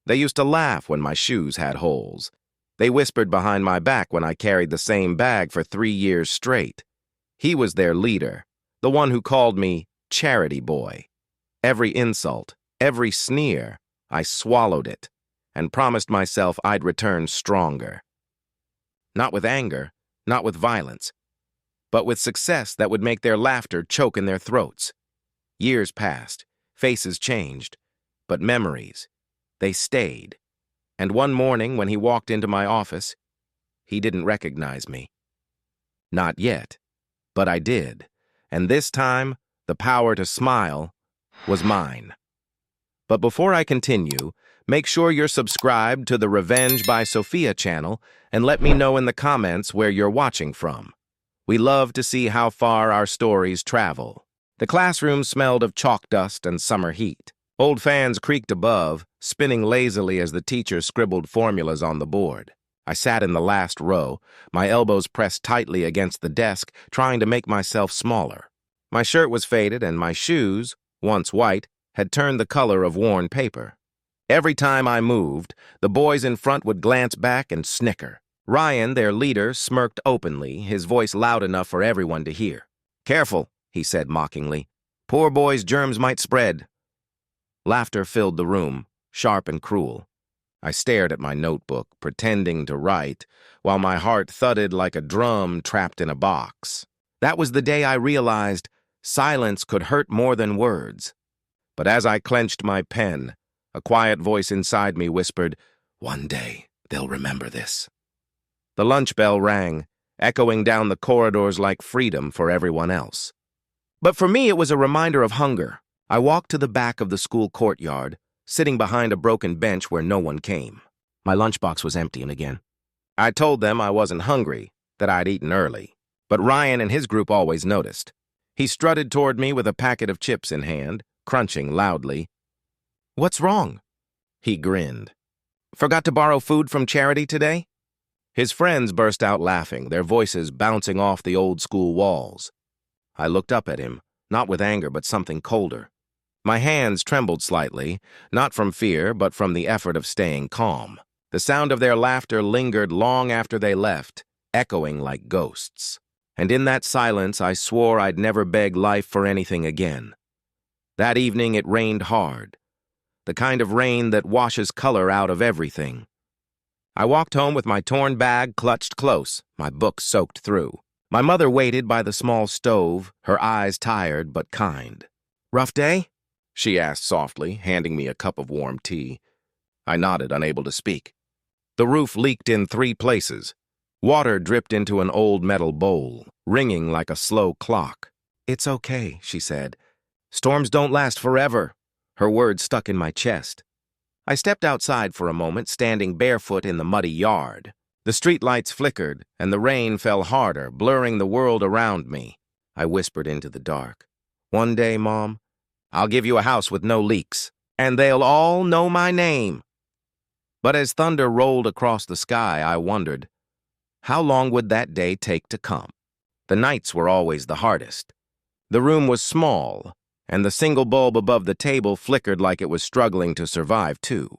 They used to laugh when my shoes had holes. They whispered behind my back when I carried the same bag for 3 years straight. He was their leader, the one who called me charity boy. Every insult, every sneer, I swallowed it and promised myself I'd return stronger. Not with anger, not with violence, but with success that would make their laughter choke in their throats. Years passed, faces changed, but memories, they stayed. And one morning when he walked into my office, he didn't recognize me. Not yet, but I did, and this time, the power to smile was mine. But before I continue, make sure you're subscribed to the Revenge by Sophia channel and let me know in the comments where you're watching from. We love to see how far our stories travel. The classroom smelled of chalk dust and summer heat. Old fans creaked above, spinning lazily as the teacher scribbled formulas on the board. I sat in the last row, my elbows pressed tightly against the desk, trying to make myself smaller. My shirt was faded and my shoes, once white, had turned the color of worn paper. Every time I moved, the boys in front would glance back and snicker. Ryan, their leader, smirked openly, his voice loud enough for everyone to hear. "Careful," he said mockingly. "Poor boy's germs might spread." Laughter filled the room, sharp and cruel. I stared at my notebook, pretending to write, while my heart thudded like a drum trapped in a box. That was the day I realized silence could hurt more than words. But as I clenched my pen, a quiet voice inside me whispered, "One day they'll remember this." The lunch bell rang, echoing down the corridors like freedom for everyone else. But for me, it was a reminder of hunger. I walked to the back of the school courtyard, sitting behind a broken bench where no one came. My lunchbox was empty again. I told them I wasn't hungry, that I'd eaten early. But Ryan and his group always noticed. He strutted toward me with a packet of chips in hand, crunching loudly. "What's wrong?" He grinned. "Forgot to borrow food from charity today?" His friends burst out laughing, their voices bouncing off the old school walls. I looked up at him, not with anger but something colder. My hands trembled slightly, not from fear but from the effort of staying calm. The sound of their laughter lingered long after they left, echoing like ghosts. And in that silence I swore I'd never beg life for anything again. That evening it rained hard, the kind of rain that washes color out of everything. I walked home with my torn bag clutched close, my book soaked through. My mother waited by the small stove, her eyes tired but kind. "Rough day?" she asked softly, handing me a cup of warm tea. I nodded, unable to speak. The roof leaked in 3 places. Water dripped into an old metal bowl, ringing like a slow clock. "It's okay," she said. "Storms don't last forever." Her words stuck in my chest. I stepped outside for a moment, standing barefoot in the muddy yard. The streetlights flickered, and the rain fell harder, blurring the world around me. I whispered into the dark. "One day, Mom, I'll give you a house with no leaks, and they'll all know my name." But as thunder rolled across the sky, I wondered, how long would that day take to come? The nights were always the hardest. The room was small, and the single bulb above the table flickered like it was struggling to survive, too.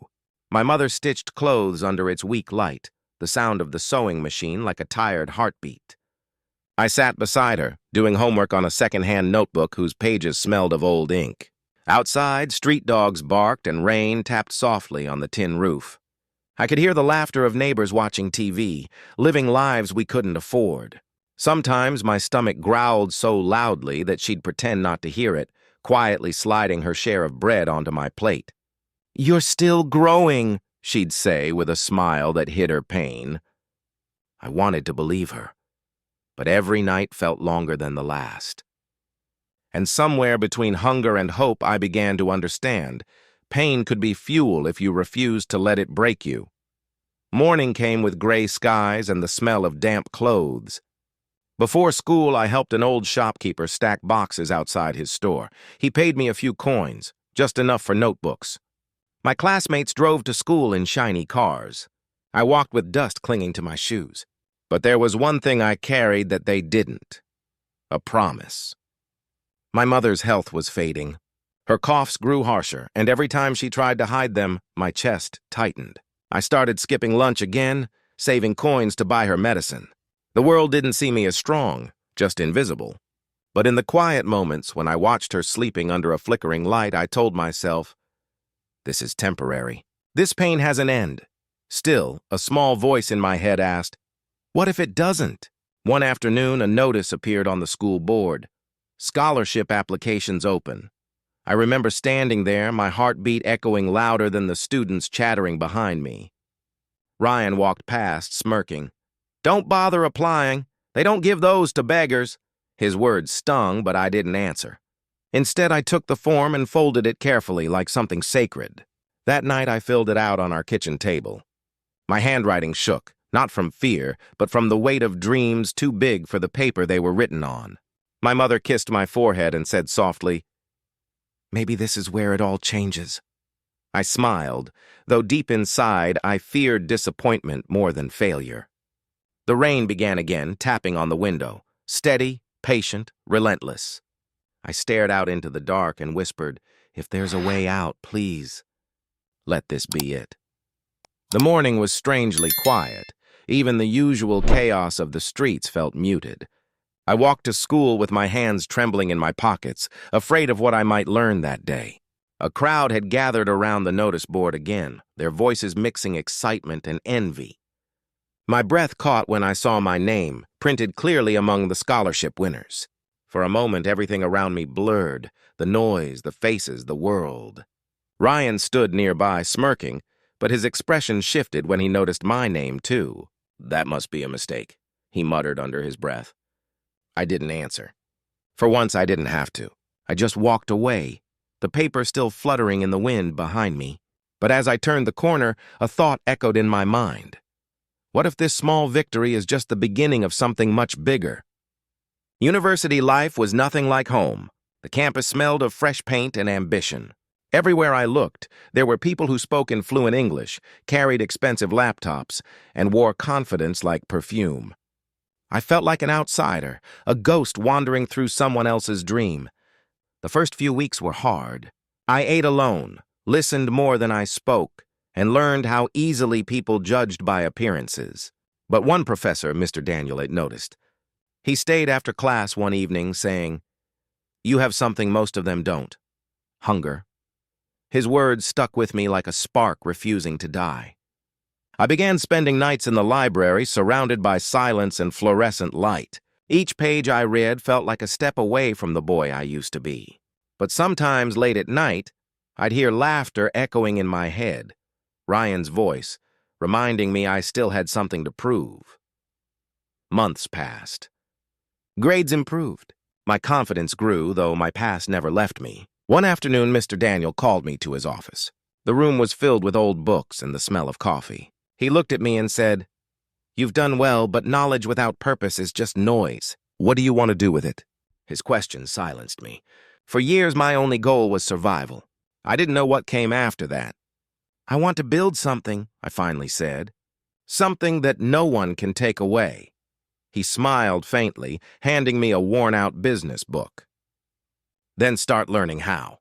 My mother stitched clothes under its weak light, the sound of the sewing machine like a tired heartbeat. I sat beside her, doing homework on a second-hand notebook whose pages smelled of old ink. Outside, street dogs barked and rain tapped softly on the tin roof. I could hear the laughter of neighbors watching TV, living lives we couldn't afford. Sometimes my stomach growled so loudly that she'd pretend not to hear it, quietly sliding her share of bread onto my plate. "You're still growing," she'd say with a smile that hid her pain. I wanted to believe her, but every night felt longer than the last. And somewhere between hunger and hope I began to understand. Pain could be fuel if you refused to let it break you. Morning came with gray skies and the smell of damp clothes. Before school, I helped an old shopkeeper stack boxes outside his store. He paid me a few coins, just enough for notebooks. My classmates drove to school in shiny cars. I walked with dust clinging to my shoes. But there was one thing I carried that they didn't: a promise. My mother's health was fading. Her coughs grew harsher, and every time she tried to hide them, my chest tightened. I started skipping lunch again, saving coins to buy her medicine. The world didn't see me as strong, just invisible. But in the quiet moments when I watched her sleeping under a flickering light, I told myself, this is temporary. This pain has an end. Still, a small voice in my head asked, what if it doesn't? One afternoon, a notice appeared on the school board. Scholarship applications open. I remember standing there, my heartbeat echoing louder than the students chattering behind me. Ryan walked past, smirking. Don't bother applying. They don't give those to beggars. His words stung, but I didn't answer. Instead, I took the form and folded it carefully like something sacred. That night, I filled it out on our kitchen table. My handwriting shook, not from fear, but from the weight of dreams too big for the paper they were written on. My mother kissed my forehead and said softly, maybe this is where it all changes. I smiled, though deep inside I feared disappointment more than failure. The rain began again, tapping on the window, steady, patient, relentless. I stared out into the dark and whispered, if there's a way out, please, let this be it. The morning was strangely quiet. Even the usual chaos of the streets felt muted. I walked to school with my hands trembling in my pockets, afraid of what I might learn that day. A crowd had gathered around the notice board again, their voices mixing excitement and envy. My breath caught when I saw my name, printed clearly among the scholarship winners. For a moment, everything around me blurred, the noise, the faces, the world. Ryan stood nearby, smirking, but his expression shifted when he noticed my name, too. That must be a mistake, he muttered under his breath. I didn't answer. For once, I didn't have to. I just walked away, the paper still fluttering in the wind behind me. But as I turned the corner, a thought echoed in my mind. What if this small victory is just the beginning of something much bigger? University life was nothing like home. The campus smelled of fresh paint and ambition. Everywhere I looked, there were people who spoke in fluent English, carried expensive laptops, and wore confidence like perfume. I felt like an outsider, a ghost wandering through someone else's dream. The first few weeks were hard. I ate alone, listened more than I spoke, and learned how easily people judged by appearances. But one professor, Mr. Daniel, had noticed. He stayed after class one evening, saying, "You have something most of them don't. Hunger." His words stuck with me like a spark refusing to die. I began spending nights in the library, surrounded by silence and fluorescent light. Each page I read felt like a step away from the boy I used to be. But sometimes late at night, I'd hear laughter echoing in my head, Ryan's voice, reminding me I still had something to prove. Months passed. Grades improved. My confidence grew, though my past never left me. One afternoon, Mr. Daniel called me to his office. The room was filled with old books and the smell of coffee. He looked at me and said, "You've done well, but knowledge without purpose is just noise. What do you want to do with it?" His question silenced me. For years, my only goal was survival. I didn't know what came after that. "I want to build something," I finally said. "Something that no one can take away." He smiled faintly, handing me a worn-out business book. "Then start learning how."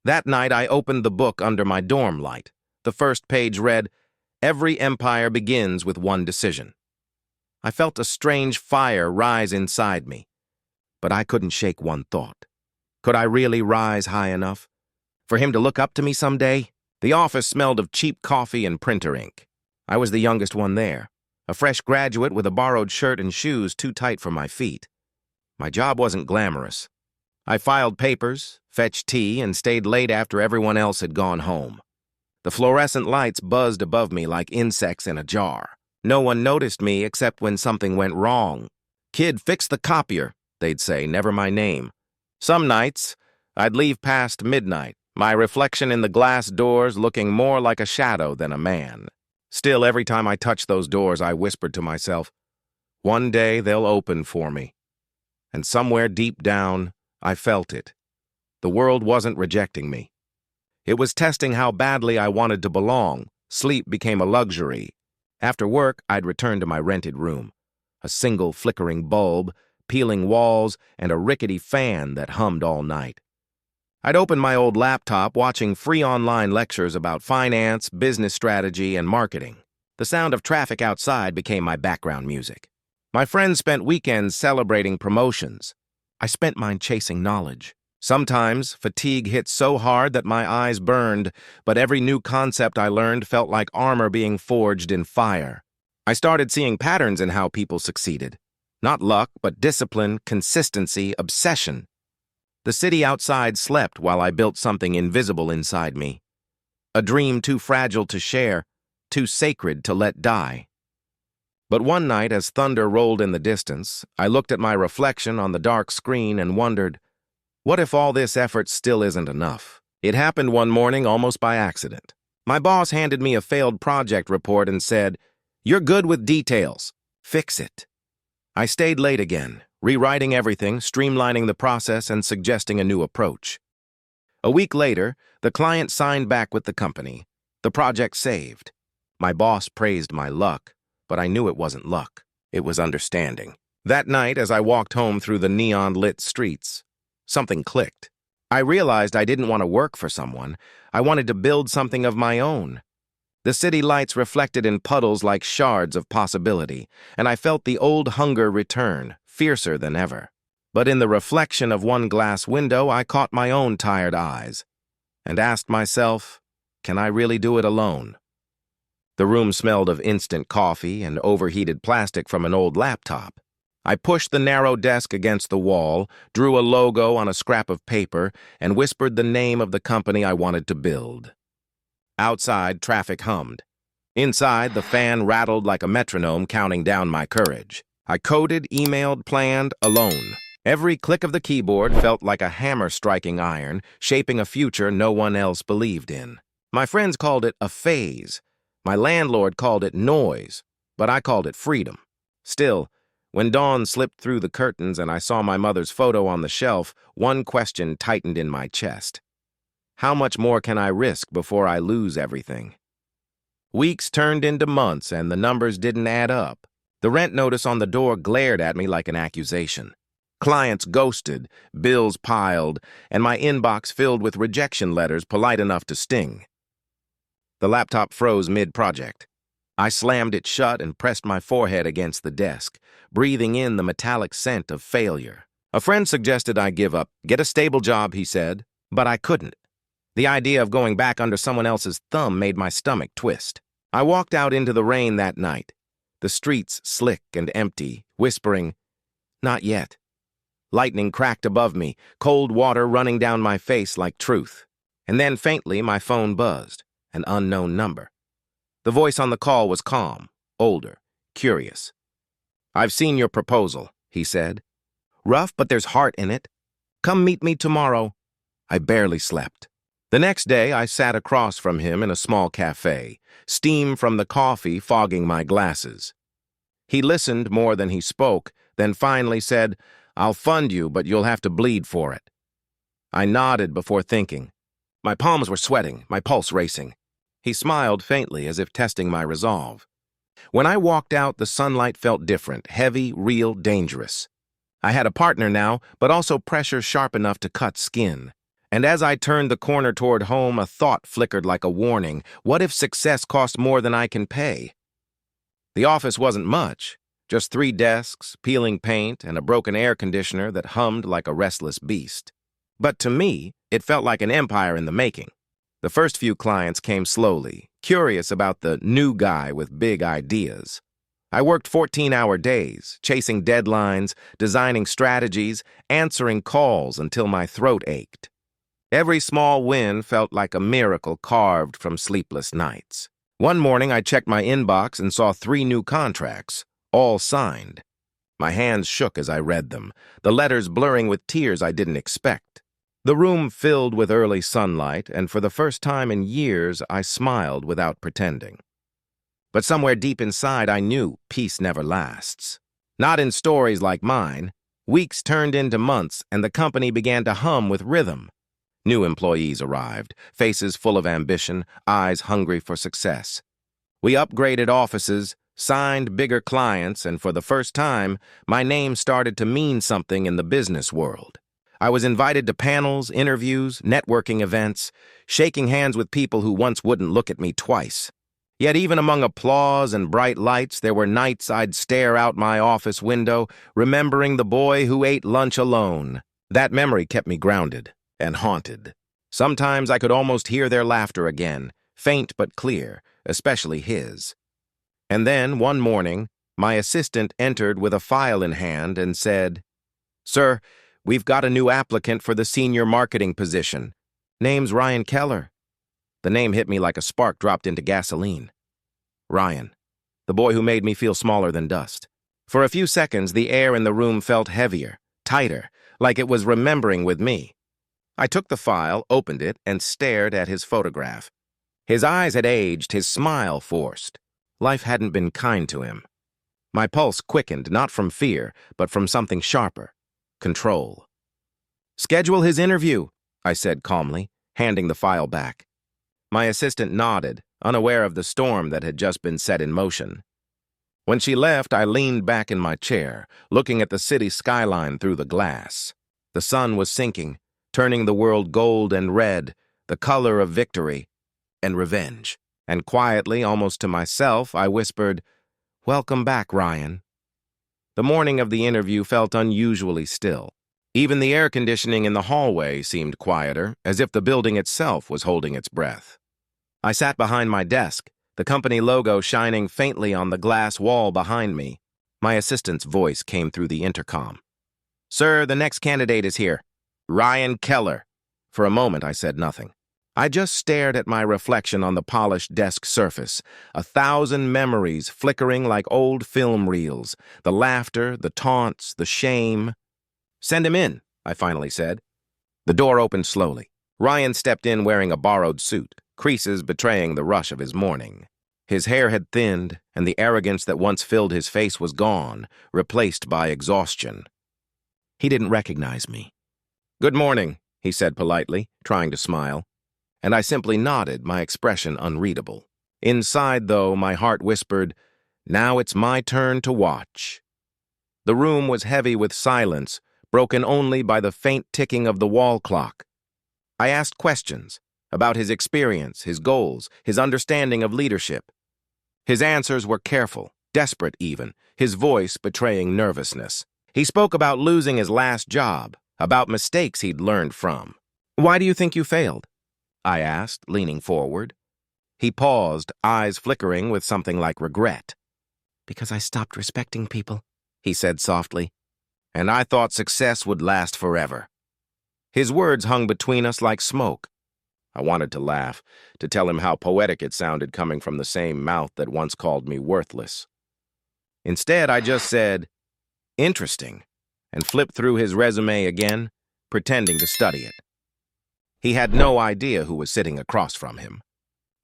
That night, I opened the book under my dorm light. The first page read, "Every empire begins with one decision." I felt a strange fire rise inside me, but I couldn't shake one thought. Could I really rise high enough? For him to look up to me someday? The office smelled of cheap coffee and printer ink. I was the youngest one there, a fresh graduate with a borrowed shirt and shoes too tight for my feet. My job wasn't glamorous. I filed papers, fetched tea, and stayed late after everyone else had gone home. The fluorescent lights buzzed above me like insects in a jar. No one noticed me except when something went wrong. "Kid, fix the copier," they'd say, never my name. Some nights, I'd leave past midnight, my reflection in the glass doors looking more like a shadow than a man. Still, every time I touched those doors, I whispered to myself, one day they'll open for me. And somewhere deep down, I felt it. The world wasn't rejecting me. It was testing how badly I wanted to belong. Sleep became a luxury. After work, I'd return to my rented room. A single flickering bulb, peeling walls, and a rickety fan that hummed all night. I'd opened my old laptop watching free online lectures about finance, business strategy, and marketing. The sound of traffic outside became my background music. My friends spent weekends celebrating promotions. I spent mine chasing knowledge. Sometimes, fatigue hit so hard that my eyes burned, but every new concept I learned felt like armor being forged in fire. I started seeing patterns in how people succeeded. Not luck, but discipline, consistency, obsession. The city outside slept while I built something invisible inside me. A dream too fragile to share, too sacred to let die. But one night, as thunder rolled in the distance, I looked at my reflection on the dark screen and wondered, what if all this effort still isn't enough? It happened one morning almost by accident. My boss handed me a failed project report and said, "You're good with details. Fix it." I stayed late again, rewriting everything, streamlining the process, and suggesting a new approach. A week later, the client signed back with the company. The project saved. My boss praised my luck, but I knew it wasn't luck. It was understanding. That night, as I walked home through the neon-lit streets, something clicked. I realized I didn't want to work for someone. I wanted to build something of my own. The city lights reflected in puddles like shards of possibility, and I felt the old hunger return, fiercer than ever. But in the reflection of one glass window, I caught my own tired eyes and asked myself, can I really do it alone? The room smelled of instant coffee and overheated plastic from an old laptop. I pushed the narrow desk against the wall, drew a logo on a scrap of paper, and whispered the name of the company I wanted to build. Outside, traffic hummed. Inside, the fan rattled like a metronome counting down my courage. I coded, emailed, planned, alone. Every click of the keyboard felt like a hammer striking iron, shaping a future no one else believed in. My friends called it a phase. My landlord called it noise, but I called it freedom. Still, when dawn slipped through the curtains and I saw my mother's photo on the shelf, one question tightened in my chest. How much more can I risk before I lose everything? Weeks turned into months and the numbers didn't add up. The rent notice on the door glared at me like an accusation. Clients ghosted, bills piled, and my inbox filled with rejection letters polite enough to sting. The laptop froze mid-project. I slammed it shut and pressed my forehead against the desk, breathing in the metallic scent of failure. A friend suggested I give up, get a stable job, he said, but I couldn't. The idea of going back under someone else's thumb made my stomach twist. I walked out into the rain that night, the streets slick and empty, whispering, "Not yet." Lightning cracked above me, cold water running down my face like truth. And then faintly my phone buzzed, an unknown number. The voice on the call was calm, older, curious. "I've seen your proposal," he said. "Rough, but there's heart in it. Come meet me tomorrow." I barely slept. The next day, I sat across from him in a small cafe, steam from the coffee fogging my glasses. He listened more than he spoke, then finally said, "I'll fund you, but you'll have to bleed for it." I nodded before thinking. My palms were sweating, my pulse racing. He smiled faintly as if testing my resolve. When I walked out, the sunlight felt different, heavy, real, dangerous. I had a partner now, but also pressure sharp enough to cut skin. And as I turned the corner toward home, a thought flickered like a warning. What if success cost more than I can pay? The office wasn't much, just 3 desks, peeling paint, and a broken air conditioner that hummed like a restless beast. But to me, it felt like an empire in the making. The first few clients came slowly, curious about the new guy with big ideas. I worked 14-hour days, chasing deadlines, designing strategies, answering calls until my throat ached. Every small win felt like a miracle carved from sleepless nights. One morning, I checked my inbox and saw 3 new contracts, all signed. My hands shook as I read them, the letters blurring with tears I didn't expect. The room filled with early sunlight, and for the first time in years, I smiled without pretending. But somewhere deep inside, I knew peace never lasts. Not in stories like mine. Weeks turned into months, and the company began to hum with rhythm. New employees arrived, faces full of ambition, eyes hungry for success. We upgraded offices, signed bigger clients, and for the first time, my name started to mean something in the business world. I was invited to panels, interviews, networking events, shaking hands with people who once wouldn't look at me twice. Yet even among applause and bright lights, there were nights I'd stare out my office window, remembering the boy who ate lunch alone. That memory kept me grounded and haunted. Sometimes I could almost hear their laughter again, faint but clear, especially his. And then, one morning, my assistant entered with a file in hand and said, "Sir, we've got a new applicant for the senior marketing position. Name's Ryan Keller." The name hit me like a spark dropped into gasoline. Ryan, the boy who made me feel smaller than dust. For a few seconds, the air in the room felt heavier, tighter, like it was remembering with me. I took the file, opened it, and stared at his photograph. His eyes had aged, his smile forced. Life hadn't been kind to him. My pulse quickened, not from fear, but from something sharper. Control. "Schedule his interview," I said calmly, handing the file back. My assistant nodded, unaware of the storm that had just been set in motion. When she left, I leaned back in my chair, looking at the city skyline through the glass. The sun was sinking, turning the world gold and red, the color of victory and revenge. And quietly, almost to myself, I whispered, "Welcome back, Ryan." The morning of the interview felt unusually still. Even the air conditioning in the hallway seemed quieter, as if the building itself was holding its breath. I sat behind my desk, the company logo shining faintly on the glass wall behind me. My assistant's voice came through the intercom. "Sir, the next candidate is here. Ryan Keller." For a moment, I said nothing. I just stared at my reflection on the polished desk surface, 1,000 memories flickering like old film reels, the laughter, the taunts, the shame. "Send him in," I finally said. The door opened slowly. Ryan stepped in wearing a borrowed suit, creases betraying the rush of his morning. His hair had thinned, and the arrogance that once filled his face was gone, replaced by exhaustion. He didn't recognize me. "Good morning," he said politely, trying to smile. And I simply nodded, my expression unreadable. Inside, though, my heart whispered, "Now it's my turn to watch." The room was heavy with silence, broken only by the faint ticking of the wall clock. I asked questions about his experience, his goals, his understanding of leadership. His answers were careful, desperate even, his voice betraying nervousness. He spoke about losing his last job, about mistakes he'd learned from. "Why do you think you failed?" I asked, leaning forward. He paused, eyes flickering with something like regret. "Because I stopped respecting people," he said softly. "And I thought success would last forever." His words hung between us like smoke. I wanted to laugh, to tell him how poetic it sounded coming from the same mouth that once called me worthless. Instead, I just said, "Interesting," and flipped through his resume again, pretending to study it. He had no idea who was sitting across from him.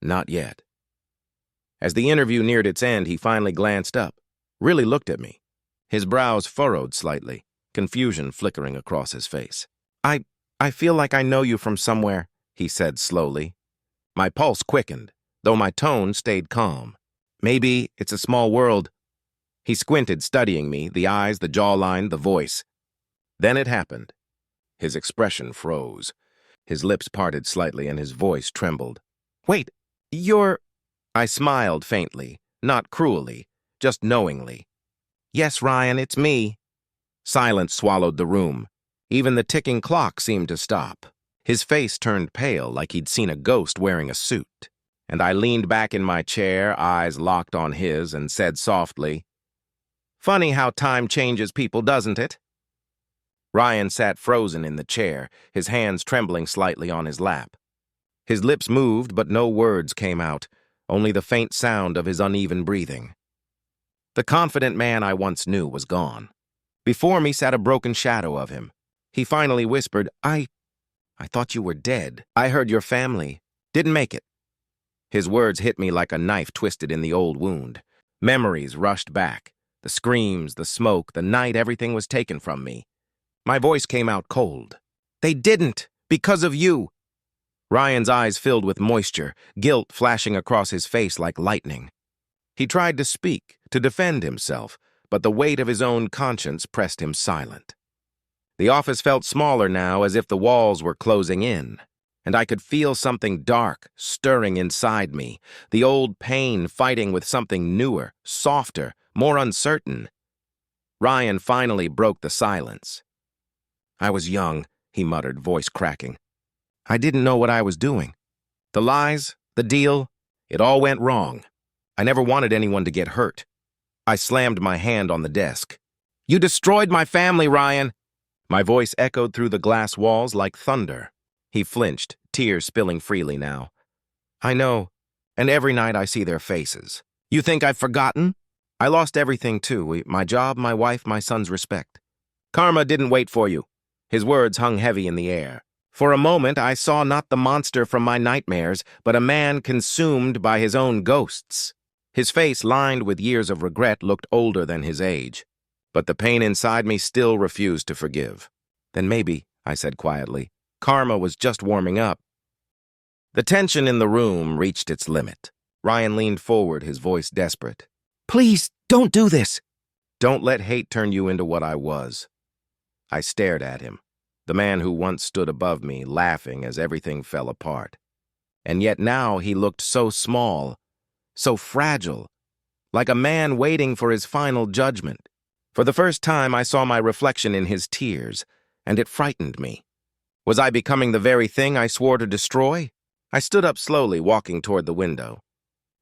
Not yet. As the interview neared its end, he finally glanced up, really looked at me. His brows furrowed slightly, confusion flickering across his face. I feel like I know you from somewhere," he said slowly. My pulse quickened, though my tone stayed calm. "Maybe it's a small world." He squinted, studying me, the eyes, the jawline, the voice. Then it happened. His expression froze. His lips parted slightly and his voice trembled. "Wait, you're—" I smiled faintly, not cruelly, just knowingly. "Yes, Ryan, it's me." Silence swallowed the room. Even the ticking clock seemed to stop. His face turned pale like he'd seen a ghost wearing a suit. And I leaned back in my chair, eyes locked on his, and said softly, "Funny how time changes people, doesn't it?" Ryan sat frozen in the chair, his hands trembling slightly on his lap. His lips moved, but no words came out, only the faint sound of his uneven breathing. The confident man I once knew was gone. Before me sat a broken shadow of him. He finally whispered, I thought you were dead. I heard your family didn't make it." His words hit me like a knife twisted in the old wound. Memories rushed back. The screams, the smoke, the night everything was taken from me. My voice came out cold. "They didn't, because of you." Ryan's eyes filled with moisture, guilt flashing across his face like lightning. He tried to speak, to defend himself, but the weight of his own conscience pressed him silent. The office felt smaller now, as if the walls were closing in, and I could feel something dark stirring inside me, the old pain fighting with something newer, softer, more uncertain. Ryan finally broke the silence. "I was young," he muttered, voice cracking. "I didn't know what I was doing. The lies, the deal, it all went wrong. I never wanted anyone to get hurt." I slammed my hand on the desk. "You destroyed my family, Ryan!" My voice echoed through the glass walls like thunder. He flinched, tears spilling freely now. "I know, and every night I see their faces. You think I've forgotten? I lost everything too, my job, my wife, my son's respect. Karma didn't wait for you." His words hung heavy in the air. For a moment, I saw not the monster from my nightmares, but a man consumed by his own ghosts. His face, lined with years of regret, looked older than his age. But the pain inside me still refused to forgive. "Then maybe," I said quietly, "karma was just warming up." The tension in the room reached its limit. Ryan leaned forward, his voice desperate. "Please, don't do this." "Don't let hate turn you into what I was." I stared at him, the man who once stood above me, laughing as everything fell apart. And yet now he looked so small, so fragile, like a man waiting for his final judgment. For the first time, I saw my reflection in his tears, and it frightened me. Was I becoming the very thing I swore to destroy? I stood up slowly, walking toward the window.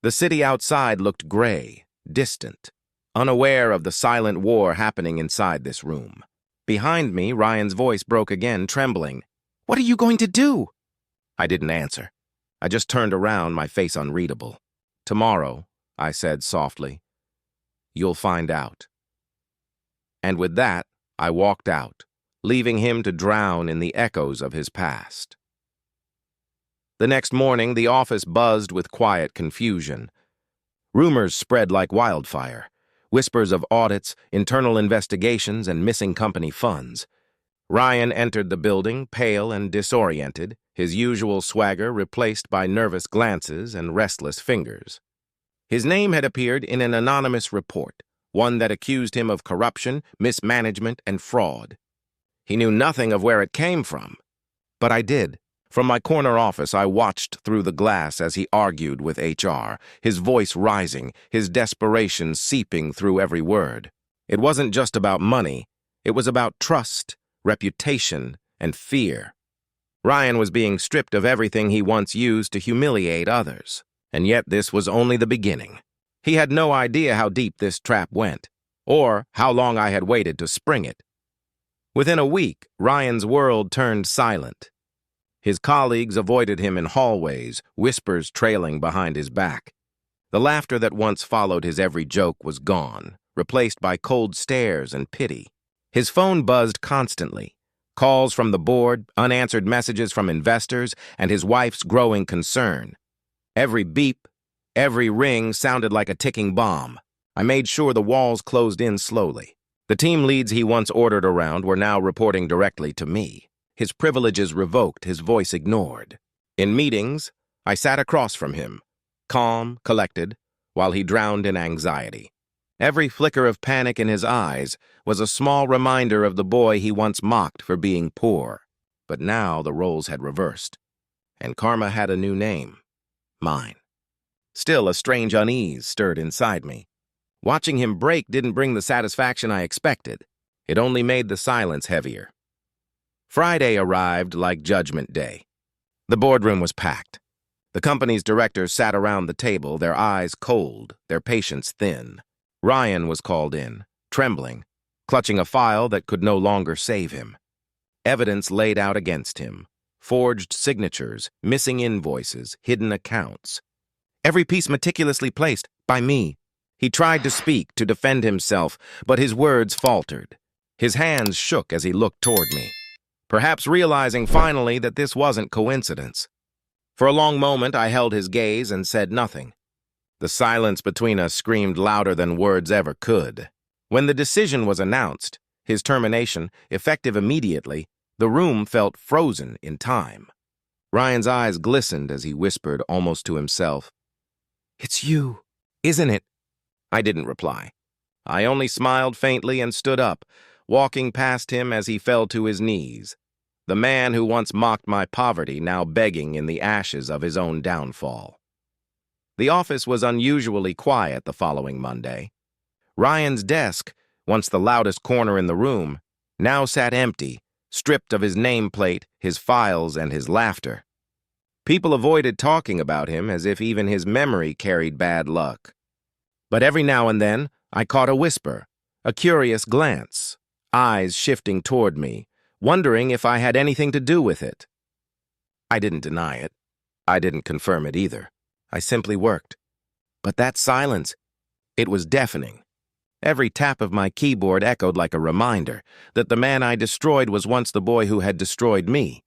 The city outside looked gray, distant, unaware of the silent war happening inside this room. Behind me, Ryan's voice broke again, trembling. "What are you going to do?" I didn't answer. I just turned around, my face unreadable. "Tomorrow," I said softly, "you'll find out." And with that, I walked out, leaving him to drown in the echoes of his past. The next morning, the office buzzed with quiet confusion. Rumors spread like wildfire. Whispers of audits, internal investigations, and missing company funds. Ryan entered the building, pale and disoriented, his usual swagger replaced by nervous glances and restless fingers. His name had appeared in an anonymous report, one that accused him of corruption, mismanagement, and fraud. He knew nothing of where it came from, but I did. From my corner office, I watched through the glass as he argued with HR, his voice rising, his desperation seeping through every word. It wasn't just about money. It was about trust, reputation, and fear. Ryan was being stripped of everything he once used to humiliate others, and yet this was only the beginning. He had no idea how deep this trap went, or how long I had waited to spring it. Within a week, Ryan's world turned silent. His colleagues avoided him in hallways, whispers trailing behind his back. The laughter that once followed his every joke was gone, replaced by cold stares and pity. His phone buzzed constantly. Calls from the board, unanswered messages from investors, and his wife's growing concern. Every beep, every ring sounded like a ticking bomb. I made sure the walls closed in slowly. The team leads he once ordered around were now reporting directly to me. His privileges revoked, his voice ignored. In meetings, I sat across from him, calm, collected, while he drowned in anxiety. Every flicker of panic in his eyes was a small reminder of the boy he once mocked for being poor. But now the roles had reversed, and karma had a new name, mine. Still, a strange unease stirred inside me. Watching him break didn't bring the satisfaction I expected. It only made the silence heavier. Friday arrived like Judgment Day. The boardroom was packed. The company's directors sat around the table, their eyes cold, their patience thin. Ryan was called in, trembling, clutching a file that could no longer save him. Evidence laid out against him, forged signatures, missing invoices, hidden accounts. Every piece meticulously placed by me. He tried to speak, to defend himself, but his words faltered. His hands shook as he looked toward me, perhaps realizing finally that this wasn't coincidence. For a long moment, I held his gaze and said nothing. The silence between us screamed louder than words ever could. When the decision was announced, his termination, effective immediately, the room felt frozen in time. Ryan's eyes glistened as he whispered almost to himself, "It's you, isn't it?" I didn't reply. I only smiled faintly and stood up, walking past him as he fell to his knees. The man who once mocked my poverty now begging in the ashes of his own downfall. The office was unusually quiet the following Monday. Ryan's desk, once the loudest corner in the room, now sat empty, stripped of his nameplate, his files, and his laughter. People avoided talking about him as if even his memory carried bad luck. But every now and then, I caught a whisper, a curious glance, eyes shifting toward me, wondering if I had anything to do with it. I didn't deny it. I didn't confirm it either. I simply worked. But that silence, it was deafening. Every tap of my keyboard echoed like a reminder that the man I destroyed was once the boy who had destroyed me.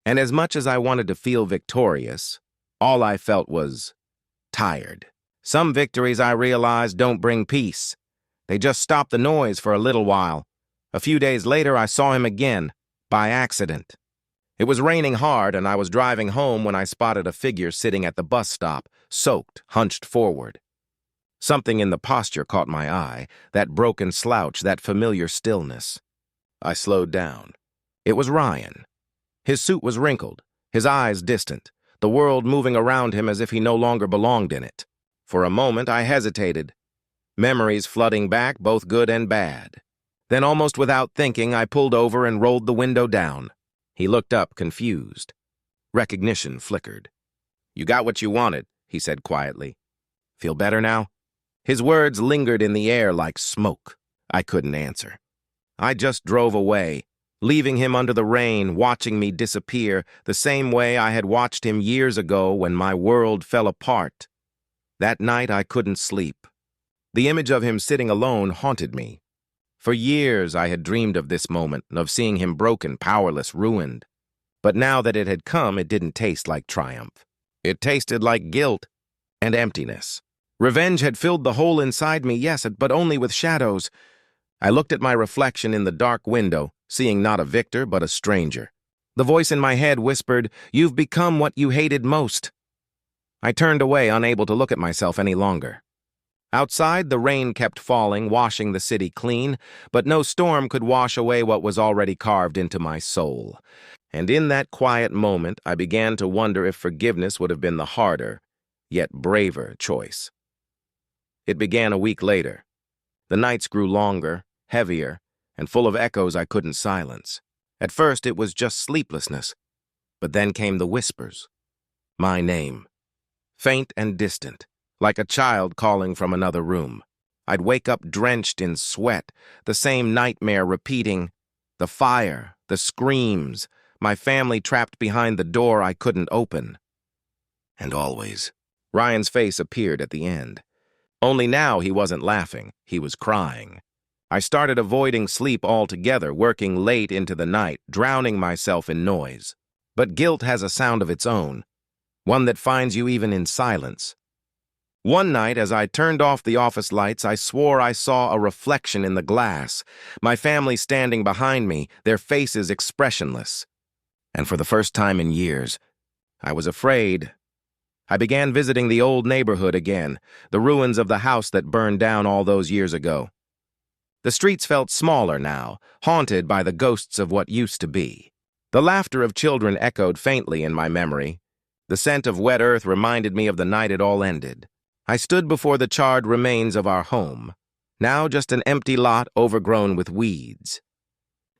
And as much as I wanted to feel victorious, all I felt was tired. Some victories, I realized, don't bring peace. They just stop the noise for a little while. A few days later, I saw him again, by accident. It was raining hard, and I was driving home when I spotted a figure sitting at the bus stop, soaked, hunched forward. Something in the posture caught my eye, that broken slouch, that familiar stillness. I slowed down. It was Ryan. His suit was wrinkled, his eyes distant, the world moving around him as if he no longer belonged in it. For a moment, I hesitated, memories flooding back, both good and bad. Then, almost without thinking, I pulled over and rolled the window down. He looked up, confused. Recognition flickered. "You got what you wanted," he said quietly. "Feel better now?" His words lingered in the air like smoke. I couldn't answer. I just drove away, leaving him under the rain, watching me disappear the same way I had watched him years ago when my world fell apart. That night I couldn't sleep. The image of him sitting alone haunted me. For years I had dreamed of this moment, of seeing him broken, powerless, ruined. But now that it had come, it didn't taste like triumph. It tasted like guilt and emptiness. Revenge had filled the hole inside me, yes, but only with shadows. I looked at my reflection in the dark window, seeing not a victor, but a stranger. The voice in my head whispered, "You've become what you hated most." I turned away, unable to look at myself any longer. Outside, the rain kept falling, washing the city clean, but no storm could wash away what was already carved into my soul. And in that quiet moment, I began to wonder if forgiveness would have been the harder, yet braver choice. It began a week later. The nights grew longer, heavier, and full of echoes I couldn't silence. At first, it was just sleeplessness, but then came the whispers. My name. Faint and distant, like a child calling from another room. I'd wake up drenched in sweat, the same nightmare repeating. The fire, the screams, my family trapped behind the door I couldn't open. And always, Ryan's face appeared at the end. Only now he wasn't laughing, he was crying. I started avoiding sleep altogether, working late into the night, drowning myself in noise. But guilt has a sound of its own, one that finds you even in silence. One night, as I turned off the office lights, I swore I saw a reflection in the glass, my family standing behind me, their faces expressionless. And for the first time in years, I was afraid. I began visiting the old neighborhood again, the ruins of the house that burned down all those years ago. The streets felt smaller now, haunted by the ghosts of what used to be. The laughter of children echoed faintly in my memory. The scent of wet earth reminded me of the night it all ended. I stood before the charred remains of our home, now just an empty lot overgrown with weeds.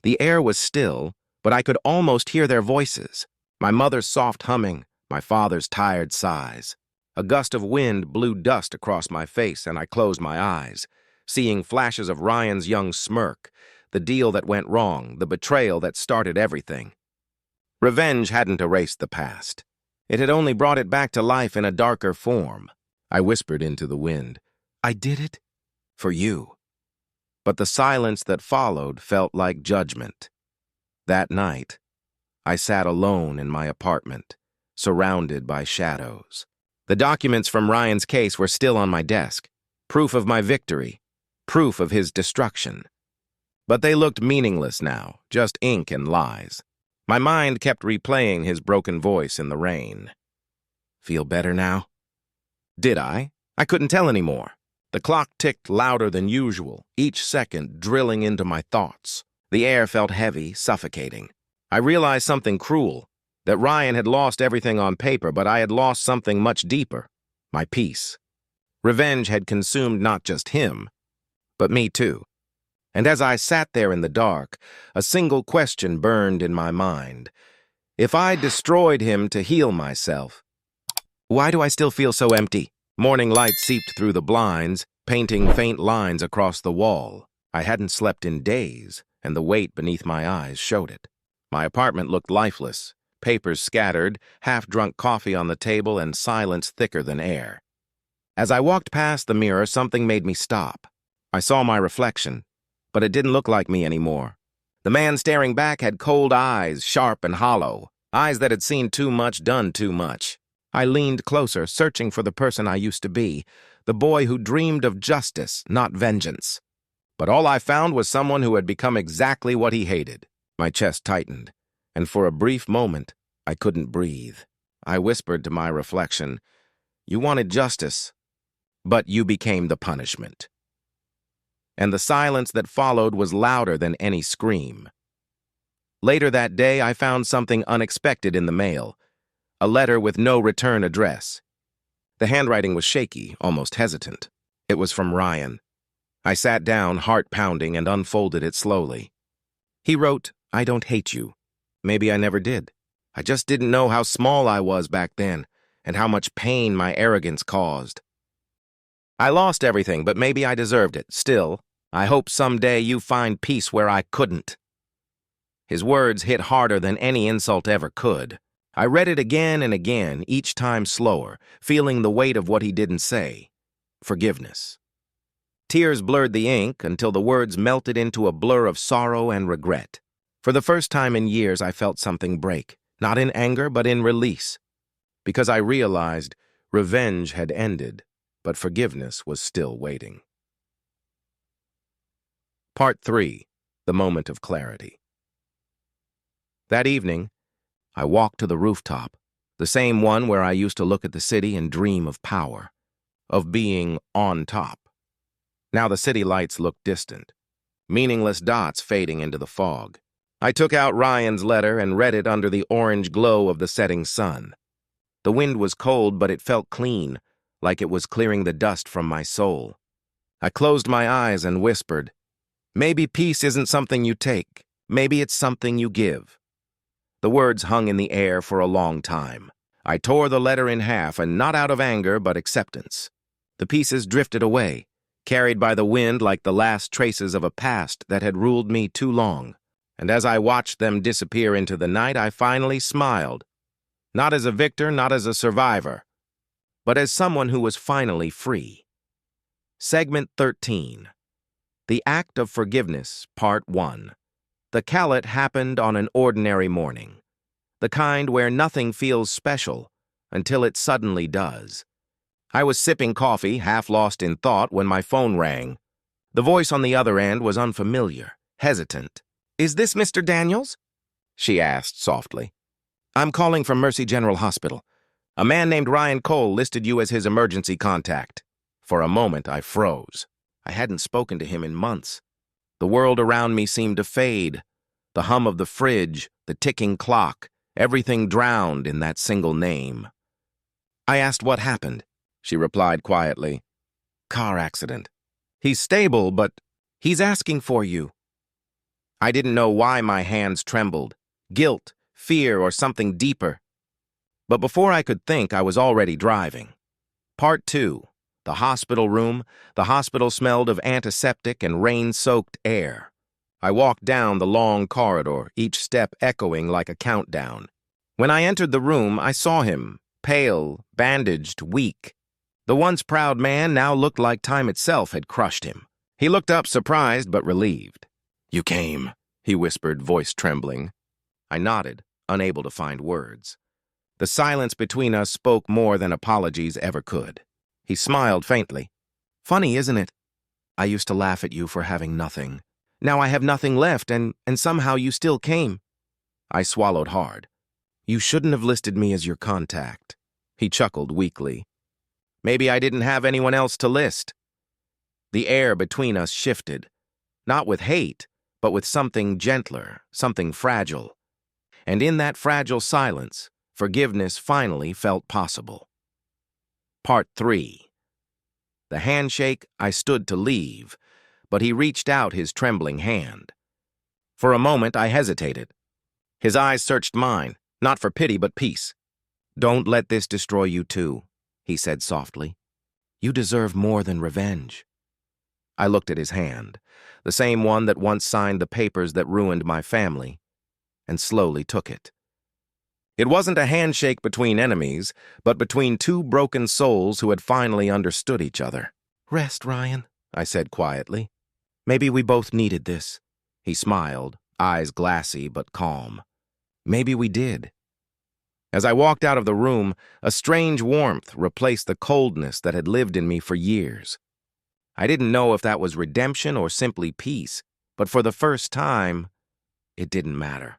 The air was still, but I could almost hear their voices, my mother's soft humming, my father's tired sighs. A gust of wind blew dust across my face, and I closed my eyes, seeing flashes of Ryan's young smirk, the deal that went wrong, the betrayal that started everything. Revenge hadn't erased the past. It had only brought it back to life in a darker form. I whispered into the wind, "I did it for you." But the silence that followed felt like judgment. That night, I sat alone in my apartment, surrounded by shadows. The documents from Ryan's case were still on my desk, proof of my victory, proof of his destruction. But they looked meaningless now, just ink and lies. My mind kept replaying his broken voice in the rain. Feel better now? Did I? I couldn't tell anymore. The clock ticked louder than usual, each second drilling into my thoughts. The air felt heavy, suffocating. I realized something cruel, that Ryan had lost everything on paper, but I had lost something much deeper, my peace. Revenge had consumed not just him, but me too. And as I sat there in the dark, a single question burned in my mind. If I destroyed him to heal myself, why do I still feel so empty? Morning light seeped through the blinds, painting faint lines across the wall. I hadn't slept in days, and the weight beneath my eyes showed it. My apartment looked lifeless, papers scattered, half-drunk coffee on the table, and silence thicker than air. As I walked past the mirror, something made me stop. I saw my reflection, but it didn't look like me anymore. The man staring back had cold eyes, sharp and hollow, eyes that had seen too much, done too much. I leaned closer, searching for the person I used to be, the boy who dreamed of justice, not vengeance. But all I found was someone who had become exactly what he hated. My chest tightened, and for a brief moment, I couldn't breathe. I whispered to my reflection, "You wanted justice, but you became the punishment." And the silence that followed was louder than any scream. Later that day, I found something unexpected in the mail. A letter with no return address. The handwriting was shaky, almost hesitant. It was from Ryan. I sat down, heart pounding, and unfolded it slowly. He wrote, "I don't hate you. Maybe I never did. I just didn't know how small I was back then, and how much pain my arrogance caused. I lost everything, but maybe I deserved it. Still, I hope someday you find peace where I couldn't." His words hit harder than any insult ever could. I read it again and again, each time slower, feeling the weight of what he didn't say. Forgiveness. Tears blurred the ink until the words melted into a blur of sorrow and regret. For the first time in years, I felt something break, not in anger, but in release. Because I realized revenge had ended, but forgiveness was still waiting. Part 3. The Moment of Clarity. That evening, I walked to the rooftop, the same one where I used to look at the city and dream of power, of being on top. Now the city lights looked distant, meaningless dots fading into the fog. I took out Ryan's letter and read it under the orange glow of the setting sun. The wind was cold, but it felt clean, like it was clearing the dust from my soul. I closed my eyes and whispered, "Maybe peace isn't something you take. Maybe it's something you give." The words hung in the air for a long time. I tore the letter in half, and not out of anger, but acceptance. The pieces drifted away, carried by the wind like the last traces of a past that had ruled me too long. And as I watched them disappear into the night, I finally smiled. Not as a victor, not as a survivor, but as someone who was finally free. Segment 13. The Act of Forgiveness, Part 1. The Callet happened on an ordinary morning, the kind where nothing feels special until it suddenly does. I was sipping coffee, half lost in thought, when my phone rang. The voice on the other end was unfamiliar, hesitant. "Is this Mr. Daniels?" she asked softly. "I'm calling from Mercy General Hospital. A man named Ryan Cole listed you as his emergency contact." For a moment, I froze. I hadn't spoken to him in months. The world around me seemed to fade. The hum of the fridge, the ticking clock, everything drowned in that single name. I asked what happened. She replied quietly, "Car accident. He's stable, but he's asking for you." I didn't know why my hands trembled. Guilt, fear, or something deeper. But before I could think, I was already driving. Part 2. The hospital room. The hospital smelled of antiseptic and rain-soaked air. I walked down the long corridor, each step echoing like a countdown. When I entered the room, I saw him, pale, bandaged, weak. The once proud man now looked like time itself had crushed him. He looked up surprised but relieved. "You came," he whispered, voice trembling. I nodded, unable to find words. The silence between us spoke more than apologies ever could. He smiled faintly. "Funny, isn't it? I used to laugh at you for having nothing. Now I have nothing left, and somehow you still came." I swallowed hard. "You shouldn't have listed me as your contact." He chuckled weakly. "Maybe I didn't have anyone else to list." The air between us shifted, not with hate, but with something gentler, something fragile. And in that fragile silence, forgiveness finally felt possible. Part 3. The handshake, I stood to leave, but he reached out his trembling hand. For a moment, I hesitated. His eyes searched mine, not for pity but peace. "Don't let this destroy you too," he said softly. "You deserve more than revenge." I looked at his hand, the same one that once signed the papers that ruined my family, and slowly took it. It wasn't a handshake between enemies, but between two broken souls who had finally understood each other. "Rest, Ryan," I said quietly. "Maybe we both needed this." He smiled, eyes glassy but calm. Maybe we did. As I walked out of the room, a strange warmth replaced the coldness that had lived in me for years. I didn't know if that was redemption or simply peace, but for the first time, it didn't matter.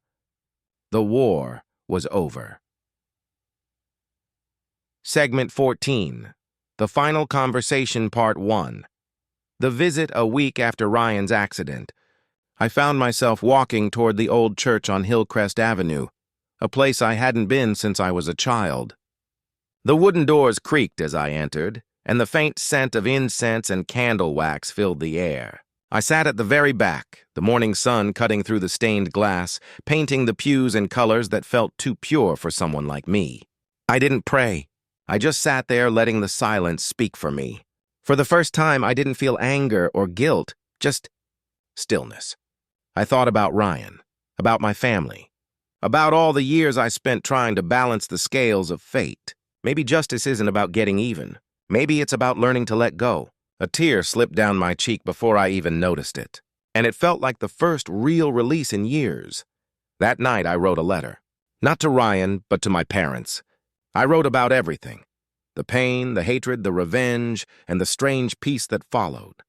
The war was over. Segment 14. The Final Conversation Part 1. The visit a week after Ryan's accident. I found myself walking toward the old church on Hillcrest Avenue, a place I hadn't been since I was a child. The wooden doors creaked as I entered, and the faint scent of incense and candle wax filled the air. I sat at the very back, the morning sun cutting through the stained glass, painting the pews in colors that felt too pure for someone like me. I didn't pray. I just sat there letting the silence speak for me. For the first time, I didn't feel anger or guilt, just stillness. I thought about Ryan, about my family, about all the years I spent trying to balance the scales of fate. Maybe justice isn't about getting even. Maybe it's about learning to let go. A tear slipped down my cheek before I even noticed it, and it felt like the first real release in years. That night, I wrote a letter. Not to Ryan, but to my parents. I wrote about everything. The pain, the hatred, the revenge, and the strange peace that followed.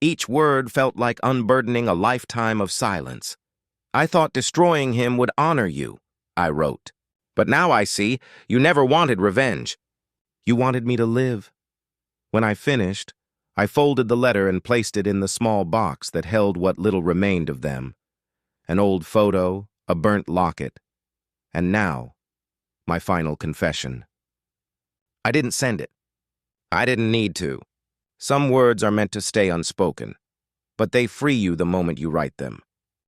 Each word felt like unburdening a lifetime of silence. "I thought destroying him would honor you," I wrote. "But now I see you never wanted revenge. You wanted me to live." When I finished, I folded the letter and placed it in the small box that held what little remained of them. An old photo, a burnt locket, and now, my final confession. I didn't send it. I didn't need to. Some words are meant to stay unspoken, but they free you the moment you write them.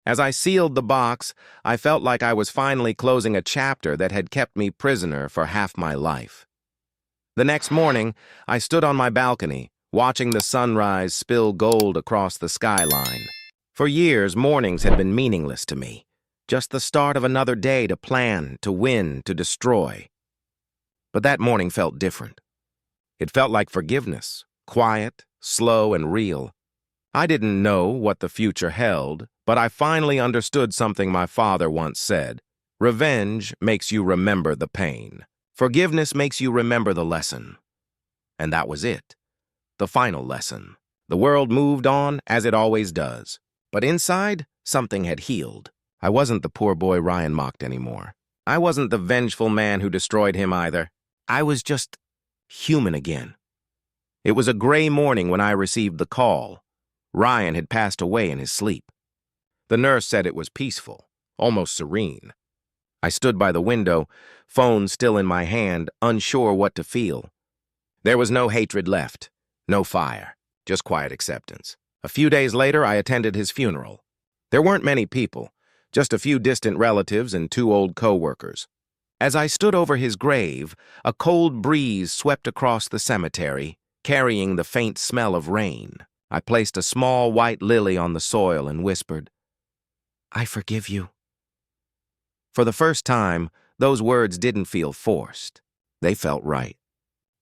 As I sealed the box, I felt like I was finally closing a chapter that had kept me prisoner for half my life. The next morning, I stood on my balcony, watching the sunrise spill gold across the skyline. For years, mornings had been meaningless to me, just the start of another day to plan, to win, to destroy. But that morning felt different. It felt like forgiveness, quiet, slow, and real. I didn't know what the future held, but I finally understood something my father once said. Revenge makes you remember the pain. Forgiveness makes you remember the lesson. And that was it. The final lesson. The world moved on as it always does. But inside, something had healed. I wasn't the poor boy Ryan mocked anymore. I wasn't the vengeful man who destroyed him either. I was just human again. It was a gray morning when I received the call. Ryan had passed away in his sleep. The nurse said it was peaceful, almost serene. I stood by the window, phone still in my hand, unsure what to feel. There was no hatred left, no fire, just quiet acceptance. A few days later, I attended his funeral. There weren't many people, just a few distant relatives and 2 old co-workers. As I stood over his grave, a cold breeze swept across the cemetery, carrying the faint smell of rain. I placed a small white lily on the soil and whispered, "I forgive you." For the first time, those words didn't feel forced. They felt right.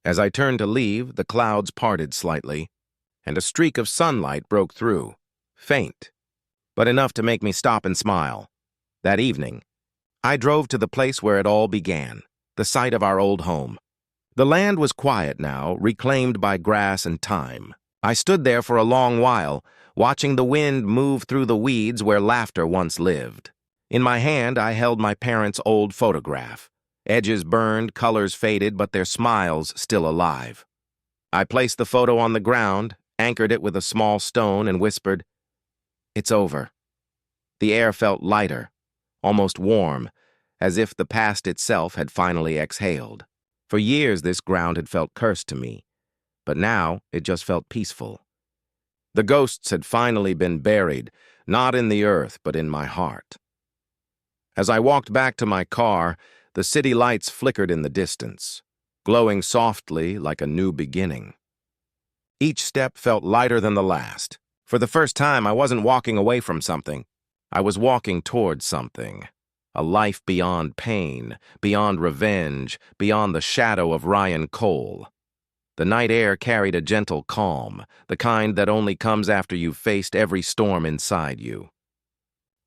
As I turned to leave, the clouds parted slightly, and a streak of sunlight broke through, faint, but enough to make me stop and smile. That evening, I drove to the place where it all began, the site of our old home. The land was quiet now, reclaimed by grass and time. I stood there for a long while, watching the wind move through the weeds where laughter once lived. In my hand, I held my parents' old photograph. Edges burned, colors faded, but their smiles still alive. I placed the photo on the ground, anchored it with a small stone, and whispered, "It's over." The air felt lighter, almost warm, as if the past itself had finally exhaled. For years, this ground had felt cursed to me, but now it just felt peaceful. The ghosts had finally been buried, not in the earth, but in my heart. As I walked back to my car, the city lights flickered in the distance, glowing softly like a new beginning. Each step felt lighter than the last. For the first time, I wasn't walking away from something. I was walking towards something. A life beyond pain, beyond revenge, beyond the shadow of Ryan Cole. The night air carried a gentle calm, the kind that only comes after you've faced every storm inside you.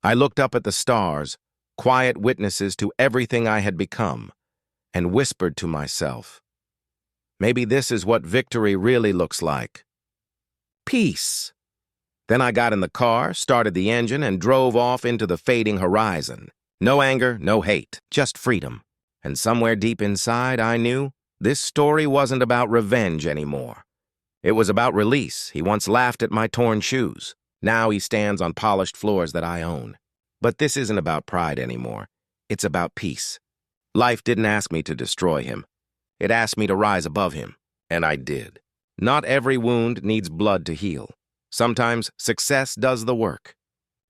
I looked up at the stars, quiet witnesses to everything I had become, and whispered to myself, maybe this is what victory really looks like. Peace. Then I got in the car, started the engine, and drove off into the fading horizon. No anger, no hate, just freedom. And somewhere deep inside, I knew this story wasn't about revenge anymore. It was about release. He once laughed at my torn shoes. Now he stands on polished floors that I own. But this isn't about pride anymore. It's about peace. Life didn't ask me to destroy him. It asked me to rise above him, and I did. Not every wound needs blood to heal. Sometimes success does the work.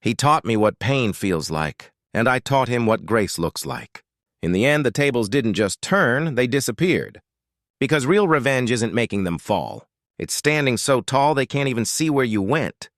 He taught me what pain feels like, and I taught him what grace looks like. In the end, the tables didn't just turn, they disappeared. Because real revenge isn't making them fall. It's standing so tall they can't even see where you went.